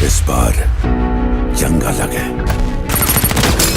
इस बार जंग अलग है।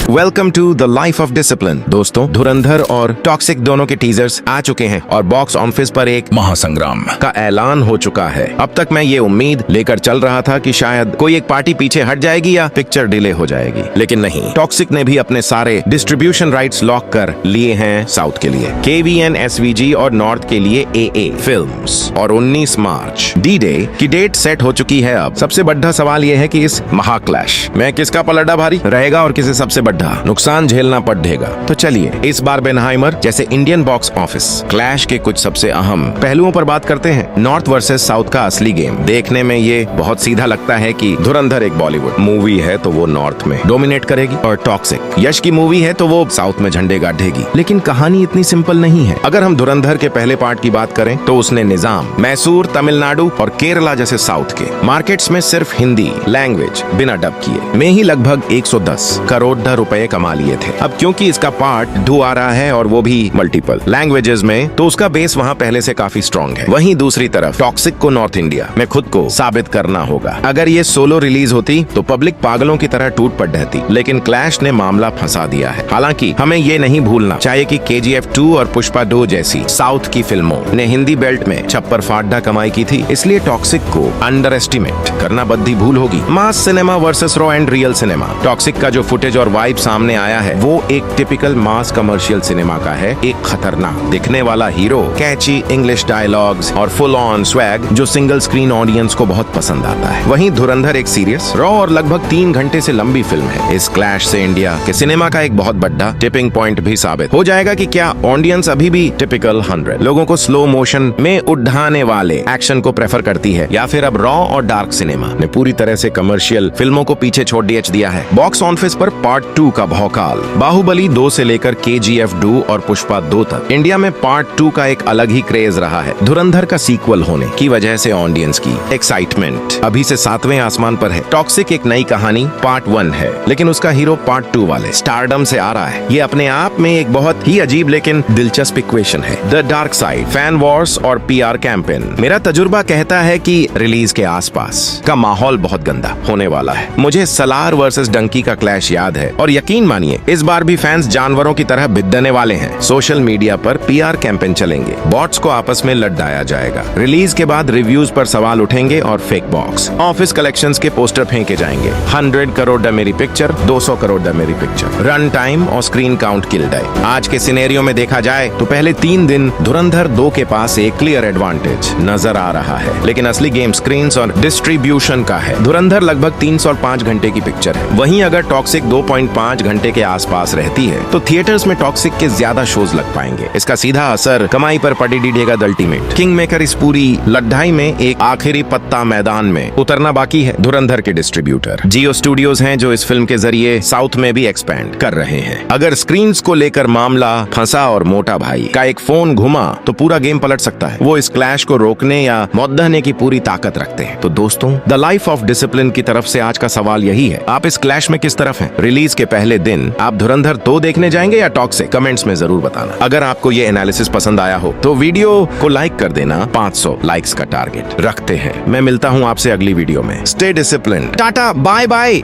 Welcome to the life of discipline. दोस्तों, धुरंधर और टॉक्सिक दोनों के टीजर्स आ चुके हैं और बॉक्स ऑफिस पर एक महासंग्राम का ऐलान हो चुका है। अब तक मैं ये उम्मीद लेकर चल रहा था कि शायद कोई एक पार्टी पीछे हट जाएगी या पिक्चर डिले हो जाएगी, लेकिन नहीं। टॉक्सिक ने भी अपने सारे डिस्ट्रीब्यूशन राइट्स लॉक कर लिए हैं साउथ के लिए KVN SVG और नॉर्थ के लिए AA फिल्म्स। और 19 मार्च डी डे की डेट सेट हो चुकी है। अब सबसे बड़ा सवाल ये है कि इस महाक्लैश में किसका पलड़ा भारी रहेगा और किसे सबसे बड़ा नुकसान झेलना पड़ेगा। तो चलिए इस बार बेनहाइमर जैसे इंडियन बॉक्स ऑफिस क्लैश के कुछ सबसे अहम पहलुओं पर बात करते हैं। नॉर्थ वर्सेस साउथ का असली गेम। देखने में ये बहुत सीधा लगता है कि धुरंधर एक बॉलीवुड मूवी है तो वो नॉर्थ में डोमिनेट करेगी और टॉक्सिक यश की मूवी है तो वो साउथ में झंडे गाड़ेगी। लेकिन कहानी इतनी सिंपल नहीं है। अगर हम धुरंधर के पहले पार्ट की बात करें तो उसने निजाम, मैसूर, तमिलनाडु और केरला जैसे साउथ के मार्केट्स में सिर्फ हिंदी लैंग्वेज बिना डब किए में ही लगभग 110 करोड़ रुपए कमा लिए थे। अब क्योंकि इसका पार्ट 2 आ रहा है और वो भी मल्टीपल लैंग्वेजेस में, तो उसका बेस वहाँ पहले से काफी स्ट्रॉन्ग है। वहीं दूसरी तरफ टॉक्सिक को नॉर्थ इंडिया में खुद को साबित करना होगा। अगर ये सोलो रिलीज होती तो पब्लिक पागलों की तरह टूट पड़ रहती, लेकिन क्लैश ने मामला फंसा दिया है। हालांकि हमें ये नहीं भूलना चाहिए कि KGF 2 और पुष्पा 2 जैसी साउथ की फिल्मों ने हिंदी बेल्ट में छप्पर फाड्डा कमाई की थी, इसलिए टॉक्सिक को अंडर एस्टिमेट करना बद्दी भूल होगी। Mass cinema versus raw and real cinema. Toxic का जो फुटेज और वाइब सामने आया है वो एक टिपिकल मास कमर्शियल सिनेमा का है। एक खतरनाक दिखने वाला हीरो, कैची इंग्लिश डायलॉग्स और फुल ऑन स्वैग जो सिंगल स्क्रीन ऑडियंस को बहुत पसंद आता है। वहीं धुरंधर एक सीरियस, रॉ और लगभग 3 घंटे से लंबी फिल्म है। इस क्लैश से इंडिया के सिनेमा का एक बहुत बड़ा टिपिंग पॉइंट भी साबित हो जाएगा कि क्या ऑडियंस अभी भी टिपिकल 100 लोगों को स्लो मोशन में उड़ाने वाले एक्शन को प्रेफर करती है, या फिर अब रॉ और डार्क सिनेमा ने पूरी तरह से कमर्शियल फिल्मों को पीछे छोड़ दिया है। बॉक्स ऑफिस पर पार्ट 2 का भौकाल। बाहुबली 2 से लेकर KGF 2 और पुष्पा 2 तक इंडिया में पार्ट 2 का एक अलग ही क्रेज रहा है। धुरंधर का सीक्वल होने की वजह से ऑडियंस की एक्साइटमेंट अभी से 7वें आसमान पर है। टॉक्सिक एक नई कहानी पार्ट 1 है, लेकिन उसका हीरो पार्ट 2 वाले स्टारडम से आ रहा है। ये अपने आप में एक बहुत ही अजीब लेकिन दिलचस्प इक्वेशन है। The dark side, fan Wars और PR कैंपेन। मेरा तजुर्बा कहता है कि रिलीज के आसपास का माहौल बहुत गंदा होने वाला है। मुझे सलार वर्सेस डंकी का क्लैश याद है और यकीन मानिए इस बार भी फैंस जानवरों की तरह भिड़ने वाले हैं। सोशल मीडिया पर PR कैंपेन चलेंगे, बॉट्स को आपस में लड़ाया जाएगा। रिलीज के बाद रिव्यूज पर सवाल उठेंगे और फेक बॉक्स ऑफिस कलेक्शंस के पोस्टर फेंके जाएंगे। 100 करोड़ मेरी पिक्चर, 200 करोड़ मेरी पिक्चर। रन टाइम और स्क्रीन काउंट किल्ड है। आज के सिनेरियो में देखा जाए तो पहले 3 दिन धुरंधर 2 के पास एक क्लियर एडवांटेज नजर आ रहा है, लेकिन असली गेम स्क्रीन और डिस्ट्रीब्यूशन का है। धुरंधर लगभग 305 घंटे की पिक्चर है। वहीं अगर टॉक्सिक 2.5 घंटे के आसपास रहती है तो थिएटर्स में टॉक्सिक के ज्यादा शोज लग पाएंगे। इसका सीधा असर कमाई पर पड़ेगा। द अल्टीमेट किंग मेकर इस पूरी लड़ाई में एक आखिरी पत्ता मैदान में उतरना बाकी है। धुरंधर के डिस्ट्रीब्यूटर जियो स्टूडियोज हैं जो इस फिल्म के जरिए साउथ में भी एक्सपैंड कर रहे हैं। अगर स्क्रीन्स को लेकर मामला फंसा और मोटा भाई का एक फोन घुमा तो पूरा गेम पलट सकता है। वो इस क्लैश को रोकने या मौद्दहने की पूरी ताकत रखते हैं। तो दोस्तों, द लाइफ ऑफ डिसिप्लिन की तरफ से आज का सवाल यही है, आप इस क्लैश में किस तरफ हैं? रिलीज के पहले दिन आप धुरंधर 2 देखने जाएंगे या टॉक्सिक? कमेंट्स में जरूर बताना। अगर आपको ये एनालिसिस पसंद आया हो तो वीडियो को लाइक कर देना। 500 लाइक्स का टारगेट रखते हैं। मैं मिलता हूँ आपसे अगली वीडियो में। Stay disciplined. Tata, bye bye.